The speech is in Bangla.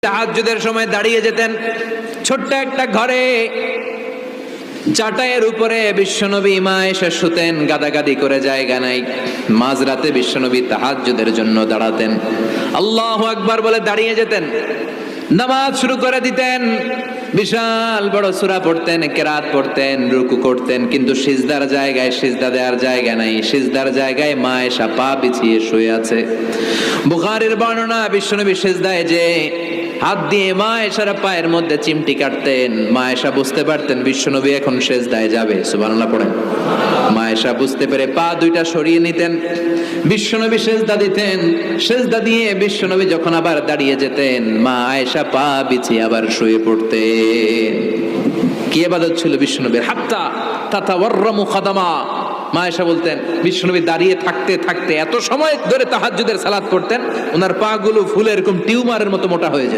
তাহাজ্জুদের সময় দাঁড়িয়ে যেতেন ছোট্ট একটা ঘরে, চাটাইয়ের উপরে বিশ্বনবী মা এসে শুতেন, গাদাগাদি করে জায়গা নাই। মাঝরাতে বিশ্বনবী তাহাজ্জুদের জন্য দাঁড়াতেন, আল্লাহু আকবার বলে দাঁড়িয়ে যেতেন, নামাজ শুরু করে দিতেন। বিশাল বড় সূরা পড়তেন, কেরাত পড়তেন, রুকু করতেন, কিন্তু সিজদার জায়গায় সিজদা দেওয়ার জায়গা নাই। সিজদার জায়গায় মা এসা পা বিছিয়ে শুয়ে আছে। বুখারীর বর্ণনা, বিশ্বনবী সিজদায় যে হাত দিয়ে মা এসার পায়ের মধ্যে চিমটি কাটতেন, মা এসা বুঝতে পারতেন বিশ্বনবী এখন সিজদায় যাবে। সুবহানাল্লাহ পড়েন। মা এসা বুঝতে পেরে পা দুইটা সরিয়ে নিতেন, বিশ্বনবী সিজদা দিতেন। সিজদা দিয়ে বিশ্বনবী যখন আবার দাঁড়িয়ে যেতেন, মা আয়েশা পা বিছিয়ে আবার শুয়ে পড়তেন। কি ইবাদত ছিল বিশ্বনবীর! হাত্তা তাতাওয়াররামু খাদামা। মা আয়েশা বলতেন বিশ্বনবী দাঁড়িয়ে থাকতে থাকতে এত সময় ধরে তাহাজ্জুদের সালাত পড়তেন, ওনার পা গুলো ফুলে এরকম টিউমারের মতো মোটা হয়ে যেত।